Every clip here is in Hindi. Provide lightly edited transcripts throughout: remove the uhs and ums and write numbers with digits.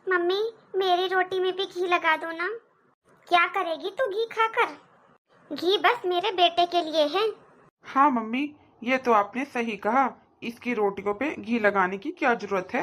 मम्मी, मेरी रोटी में भी घी लगा दो ना। क्या करेगी तू घी खाकर? घी बस मेरे बेटे के लिए है। हाँ मम्मी, ये तो आपने सही कहा। इसकी रोटियों पे घी लगाने की क्या जरूरत है।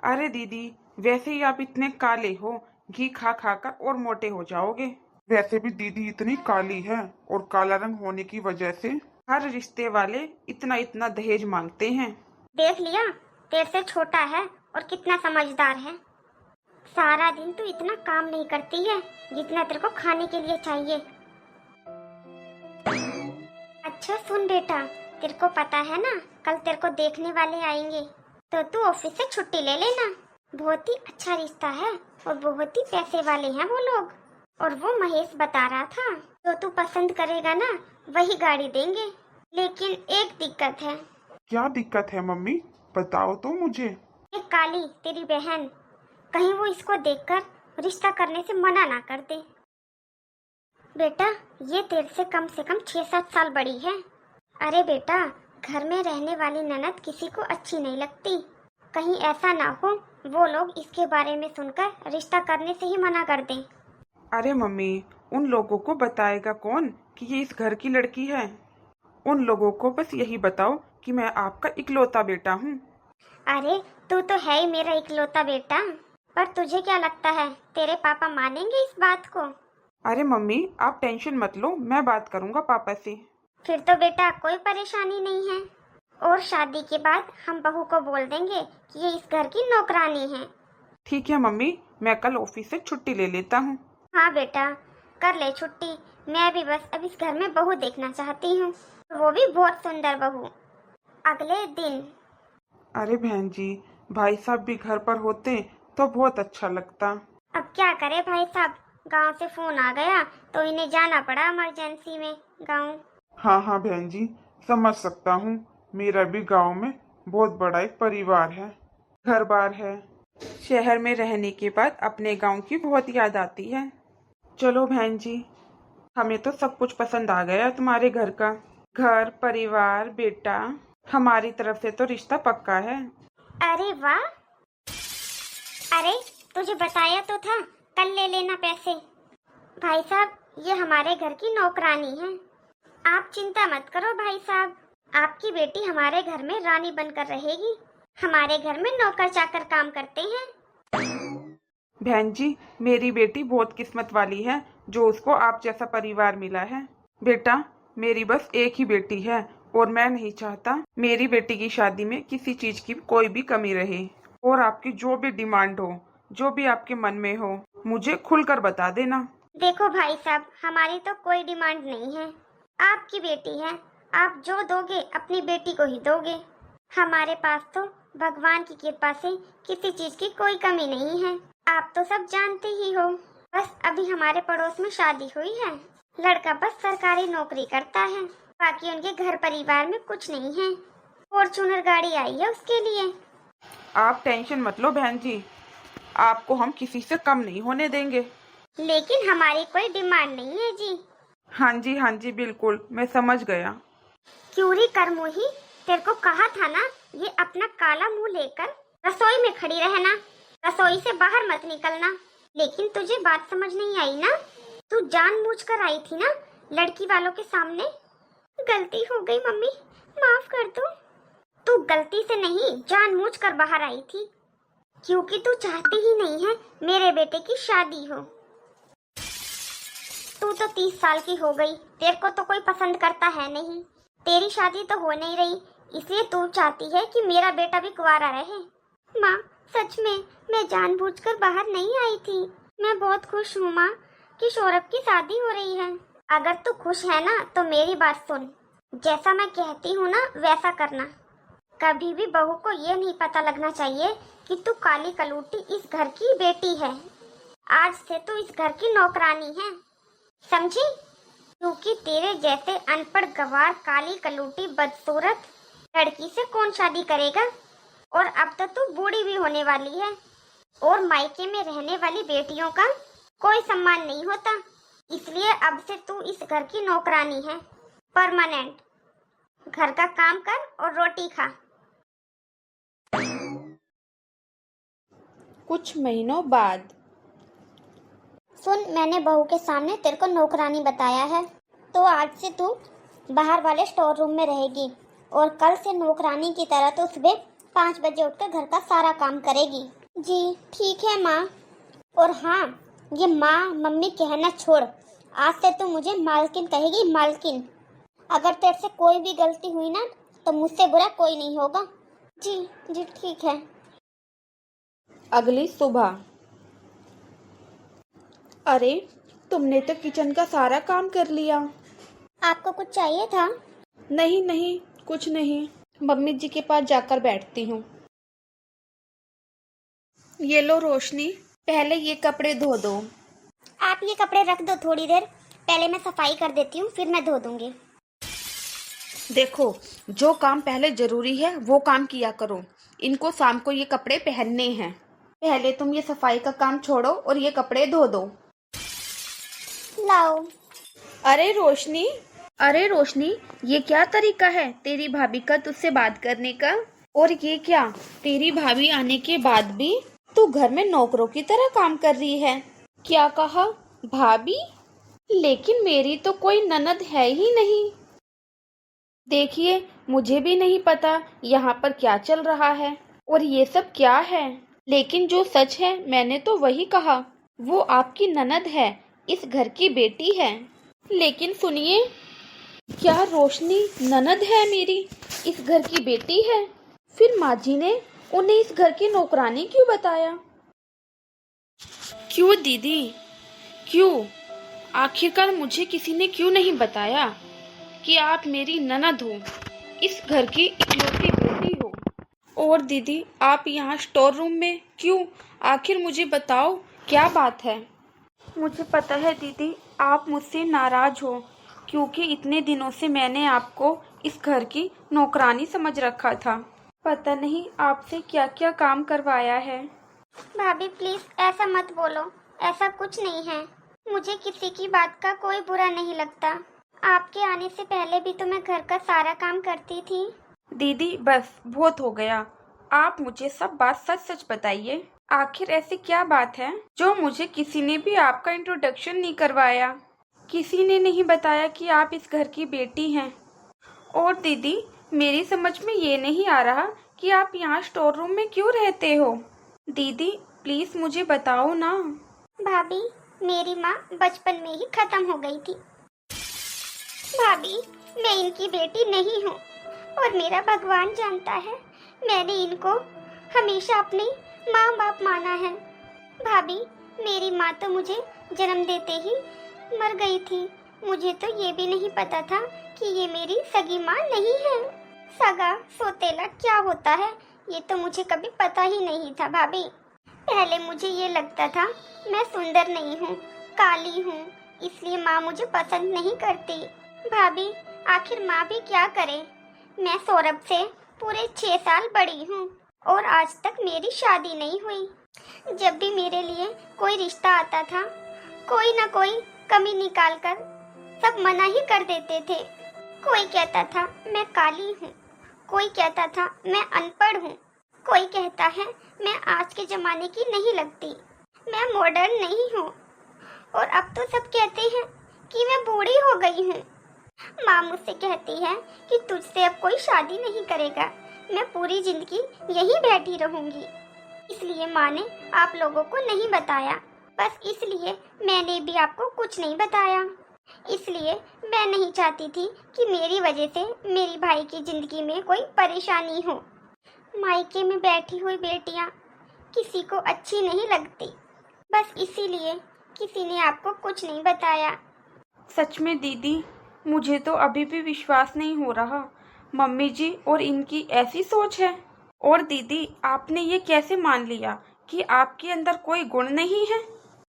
अरे दीदी, वैसे ही आप इतने काले हो, घी खा खा कर और मोटे हो जाओगे। वैसे भी दीदी इतनी काली है और काला रंग होने की वजह से हर रिश्ते वाले इतना इतना दहेज मांगते हैं। देख लिया, तेरे से छोटा है और कितना समझदार है। सारा दिन तू इतना काम नहीं करती है जितना तेरे को खाने के लिए चाहिए। अच्छा सुन बेटा, तेरे को पता है ना, कल तेरे को देखने वाले आएंगे, तो तू ऑफिस से छुट्टी ले लेना। बहुत ही अच्छा रिश्ता है और बहुत ही पैसे वाले हैं वो लोग। और वो महेश बता रहा था, तो तू पसंद करेगा ना वही गाड़ी देंगे। लेकिन एक दिक्कत है। क्या दिक्कत है मम्मी, बताओ तो मुझे। एक काली तेरी बहन, कहीं वो इसको देखकर रिश्ता करने से मना ना कर दे। बेटा, ये तेरे से कम 6-7 साल बड़ी है। अरे बेटा, घर में रहने वाली ननद किसी को अच्छी नहीं लगती। कहीं ऐसा ना हो वो लोग इसके बारे में सुनकर रिश्ता करने से ही मना कर दें। अरे मम्मी, उन लोगों को बताएगा कौन कि ये इस घर की लड़की है। उन लोगों को बस यही बताओ कि मैं आपका इकलौता बेटा हूँ। अरे तू तो है ही मेरा इकलौता बेटा। पर तुझे क्या लगता है तेरे पापा मानेंगे इस बात को? अरे मम्मी, आप टेंशन मत लो, मैं बात करूंगा पापा से। फिर तो बेटा कोई परेशानी नहीं है। और शादी के बाद हम बहू को बोल देंगे कि ये इस घर की नौकरानी है। ठीक है मम्मी, मैं कल ऑफिस से छुट्टी ले लेता हूँ। हाँ बेटा, कर ले छुट्टी। मैं भी बस अब इस घर में बहू देखना चाहती हूँ, वो भी बहुत सुंदर बहू। अगले दिन। अरे बहन जी, भाई साहब भी घर पर होते तो बहुत अच्छा लगता। अब क्या करे भाई साहब, गांव से फोन आ गया तो इन्हें जाना पड़ा इमरजेंसी में गांव। हाँ हाँ बहन जी, समझ सकता हूँ। मेरा भी गांव में बहुत बड़ा एक परिवार है, घर बार है। शहर में रहने के बाद अपने गांव की बहुत याद आती है। चलो बहन जी, हमें तो सब कुछ पसंद आ गया तुम्हारे घर का। घर, परिवार, बेटा, हमारी तरफ से तो रिश्ता पक्का है। अरे वाह। अरे तुझे बताया तो था, कल ले लेना पैसे। भाई साहब, ये हमारे घर की नौकरानी है। आप चिंता मत करो भाई साहब, आपकी बेटी हमारे घर में रानी बनकर रहेगी। हमारे घर में नौकर चाकर काम करते हैं। बहन जी, मेरी बेटी बहुत किस्मत वाली है जो उसको आप जैसा परिवार मिला है। बेटा, मेरी बस एक ही बेटी है और मैं नहीं चाहता मेरी बेटी की शादी में किसी चीज की कोई भी कमी रहे। और आपकी जो भी डिमांड हो, जो भी आपके मन में हो, मुझे खुलकर बता देना। देखो भाई साहब, हमारी तो कोई डिमांड नहीं है। आपकी बेटी है, आप जो दोगे अपनी बेटी को ही दोगे। हमारे पास तो भगवान की कृपा से किसी चीज की कोई कमी नहीं है। आप तो सब जानते ही हो। बस अभी हमारे पड़ोस में शादी हुई है, लड़का बस सरकारी नौकरी करता है, बाकी उनके घर परिवार में कुछ नहीं है। फॉर्च्यूनर गाड़ी आई है उसके लिए। आप टेंशन मत लो बहन जी, आपको हम किसी से कम नहीं होने देंगे। लेकिन हमारी कोई डिमांड नहीं है जी। हाँ जी बिल्कुल, मैं समझ गया। क्यूरी कर मुही, तेरे को कहा था ना, ये अपना काला मुंह लेकर रसोई में खड़ी रहना, रसोई से बाहर मत निकलना। लेकिन तुझे बात समझ नहीं आई ना, तू जानबूझकर आई थी ना लड़की वालों के सामने। गलती हो गई मम्मी, माफ कर दो। तू गलती से नहीं, जानबूझकर बाहर आई थी, क्योंकि तू चाहती ही नहीं है मेरे बेटे की शादी हो। तू तो 30 साल की हो गई, तेरे को तो कोई पसंद करता है नहीं, तेरी शादी तो हो नहीं रही, इसलिए तू चाहती है कि मेरा बेटा भी कुंवारा रहे। माँ, सच में मैं जानबूझकर बाहर नहीं आई थी। मैं बहुत खुश हूँ माँ कि सौरभ की शादी हो रही है। अगर तू खुश है ना तो मेरी बात सुन, जैसा मैं कहती हूँ ना वैसा करना। कभी भी बहू को ये नहीं पता लगना चाहिए कि तू काली कलूटी इस घर की बेटी है। आज से तू इस घर की नौकरानी है, समझी? क्योंकि तेरे जैसे अनपढ़ गवार काली कलूटी बदसूरत लड़की से कौन शादी करेगा। और अब तो तू बूढ़ी भी होने वाली है, और मायके में रहने वाली बेटियों का कोई सम्मान नहीं होता। इसलिए अब से तू इस घर की नौकरानी है, परमानेंट। घर का काम कर और रोटी खा। कुछ महीनों बाद। सुन, मैंने बहू के सामने तेरे को नौकरानी बताया है, तो आज से तू बाहर वाले स्टोर रूम में रहेगी और कल से नौकरानी की तरह तो सुबह 5 बजे उठकर घर का सारा काम करेगी। जी ठीक है माँ। और हाँ, ये माँ मम्मी कहना छोड़, आज से तू मुझे मालकिन कहेगी, मालकिन। अगर तेरे से कोई भी गलती हुई ना तो मुझसे बुरा कोई नहीं होगा। जी जी ठीक है। अगली सुबह। अरे, तुमने तो किचन का सारा काम कर लिया। आपको कुछ चाहिए था? नहीं नहीं, कुछ नहीं, मम्मी जी के पास जाकर बैठती हूँ। ये लो रोशनी, पहले ये कपड़े धो दो। आप ये कपड़े रख दो थोड़ी देर, पहले मैं सफाई कर देती हूँ, फिर मैं धो दूंगी। देखो, जो काम पहले जरूरी है वो काम किया करो। इनको शाम को ये कपड़े पहनने हैं। पहले तुम ये सफाई का काम छोड़ो और ये कपड़े धो दो। लाओ। अरे रोशनी, ये क्या तरीका है तेरी भाभी का तुझसे बात करने का? और ये क्या, तेरी भाभी आने के बाद भी तू घर में नौकरों की तरह काम कर रही है? क्या कहा? भाभी? लेकिन मेरी तो कोई ननद है ही नहीं। देखिए, मुझे भी नहीं पता यहाँ पर क्या चल रहा है और ये सब क्या है, लेकिन जो सच है मैंने तो वही कहा। वो आपकी ननद है, इस घर की बेटी है। लेकिन सुनिए, क्या रोशनी ननद है मेरी, इस घर की बेटी है? फिर माँ जी ने उन्हें इस घर की नौकरानी क्यों बताया? क्यों दीदी, क्यों? आखिरकार मुझे किसी ने क्यों नहीं बताया कि आप मेरी ननद हो, इस घर की इकलौती बेटी हो? और दीदी, आप यहाँ स्टोर रूम में क्यों? आखिर मुझे बताओ, क्या बात है? मुझे पता है दीदी, आप मुझसे नाराज हो, क्योंकि इतने दिनों से मैंने आपको इस घर की नौकरानी समझ रखा था। पता नहीं आपसे क्या क्या काम करवाया है। भाभी प्लीज ऐसा मत बोलो, ऐसा कुछ नहीं है। मुझे किसी की बात का कोई बुरा नहीं लगता। आपके आने से पहले भी तो मैं घर का सारा काम करती थी। दीदी बस बहुत हो गया, आप मुझे सब बात सच सच बताइए। आखिर ऐसी क्या बात है जो मुझे किसी ने भी आपका इंट्रोडक्शन नहीं करवाया, किसी ने नहीं बताया कि आप इस घर की बेटी हैं? और दीदी, मेरी समझ में ये नहीं आ रहा कि आप यहाँ स्टोर रूम में क्यों रहते हो? दीदी प्लीज मुझे बताओ ना। भाभी, मेरी माँ बचपन में ही खत्म हो गई थी। भाभी, मैं इनकी बेटी नहीं हूँ और मेरा भगवान जानता है, मैंने इनको हमेशा अपनी माँ बाप माना है। भाभी, मेरी माँ तो मुझे जन्म देते ही मर गई थी। मुझे तो ये भी नहीं पता था कि ये मेरी सगी माँ नहीं है। सगा सौतेला क्या होता है ये तो मुझे कभी पता ही नहीं था। भाभी, पहले मुझे ये लगता था मैं सुंदर नहीं हूँ, काली हूँ, इसलिए माँ मुझे पसंद नहीं करती। भाभी, आखिर माँ भी क्या करे। मैं सौरभ से पूरे 6 साल बड़ी हूँ और आज तक मेरी शादी नहीं हुई। जब भी मेरे लिए कोई रिश्ता आता था, कोई ना कोई कमी निकाल कर सब मना ही कर देते थे। कोई कहता था मैं काली हूँ, कोई कहता था मैं अनपढ़ हूँ, कोई कहता है मैं आज के जमाने की नहीं लगती, मैं मॉडर्न नहीं हूँ, और अब तो सब कहते हैं कि मैं बूढ़ी हो गई हूँ। माँ मुझसे कहती है कि तुझसे अब कोई शादी नहीं करेगा, मैं पूरी जिंदगी यहीं बैठी रहूंगी। इसलिए माँ ने आप लोगों को नहीं बताया, बस इसलिए मैंने भी आपको कुछ नहीं बताया। इसलिए मैं नहीं चाहती थी कि मेरी वजह से मेरी भाई की जिंदगी में कोई परेशानी हो। मायके में बैठी हुई बेटियां किसी को अच्छी नहीं लगती, बस इसीलिए किसी ने आपको कुछ नहीं बताया। सच में दीदी, मुझे तो अभी भी विश्वास नहीं हो रहा, मम्मी जी और इनकी ऐसी सोच है। और दीदी, आपने ये कैसे मान लिया कि आपके अंदर कोई गुण नहीं है?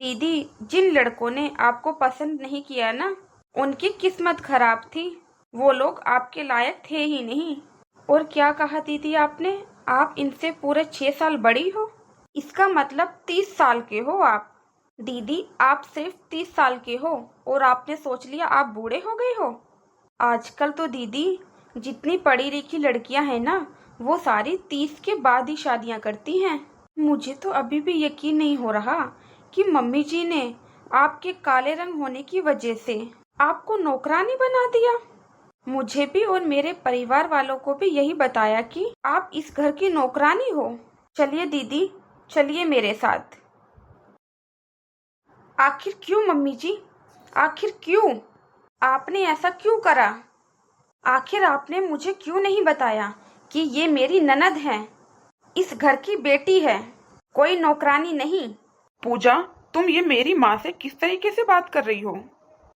दीदी, जिन लड़कों ने आपको पसंद नहीं किया ना, उनकी किस्मत खराब थी, वो लोग आपके लायक थे ही नहीं। और क्या कहा दीदी आपने, आप इनसे पूरे 6 साल बड़ी हो? इसका मतलब 30 साल के हो आप। दीदी, आप सिर्फ 30 साल के हो और आपने सोच लिया आप बूढ़े हो गए हो। आजकल तो दीदी, जितनी पढ़ी लिखी लड़कियां हैं ना, वो सारी 30 के बाद ही शादियां करती हैं। मुझे तो अभी भी यकीन नहीं हो रहा कि मम्मी जी ने आपके काले रंग होने की वजह से आपको नौकरानी बना दिया। मुझे भी और मेरे परिवार वालों को भी यही बताया कि आप इस घर की नौकरानी हो। चलिए दीदी, चलिए मेरे साथ। आखिर क्यों मम्मी जी, आखिर क्यों? आपने ऐसा क्यों करा? आखिर आपने मुझे क्यों नहीं बताया कि ये मेरी ननद है, इस घर की बेटी है, कोई नौकरानी नहीं। पूजा, तुम ये मेरी माँ से किस तरीके से बात कर रही हो?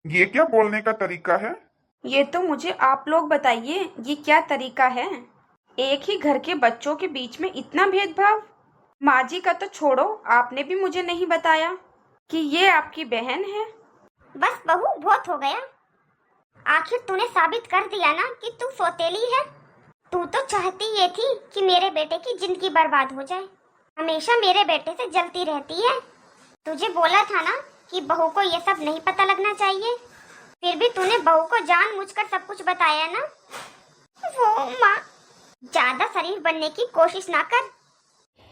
ये क्या बोलने का तरीका है? ये तो मुझे आप लोग बताइए, ये क्या तरीका है? एक ही घर के बच्चों के बीच में इतना भेदभाव? माँ जी का तो छोड़ो, आपने भी मुझे नहीं बताया कि ये आपकी बहन है। बस बहू, बहुत हो गया। आखिर तूने साबित कर दिया ना कि तू सौतेली है। तू तो चाहती ये थी कि मेरे बेटे की जिंदगी बर्बाद हो जाए, हमेशा मेरे बेटे से जलती रहती है। तुझे बोला था ना कि बहू को ये सब नहीं पता लगना चाहिए, फिर भी तूने बहू को जानबूझकर सब कुछ बताया ना। वो माँ, ज्यादा शरीफ बनने की कोशिश ना कर।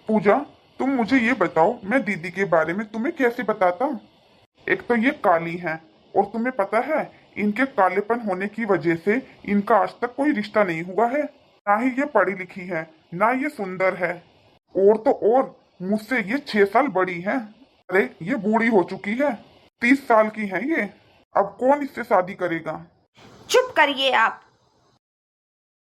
पूजा, तुम मुझे ये बताओ, मैं दीदी के बारे में तुम्हें कैसे बताता? एक तो ये काली है, और तुम्हें पता है इनके कालेपन होने की वजह से इनका आज तक कोई रिश्ता नहीं हुआ है। ना ही ये पढ़ी लिखी है, ना ये सुंदर है, और तो और मुझसे ये 6 साल बड़ी है। अरे ये बूढ़ी हो चुकी है, 30 साल की है ये। अब कौन इससे शादी करेगा? चुप करिए आप,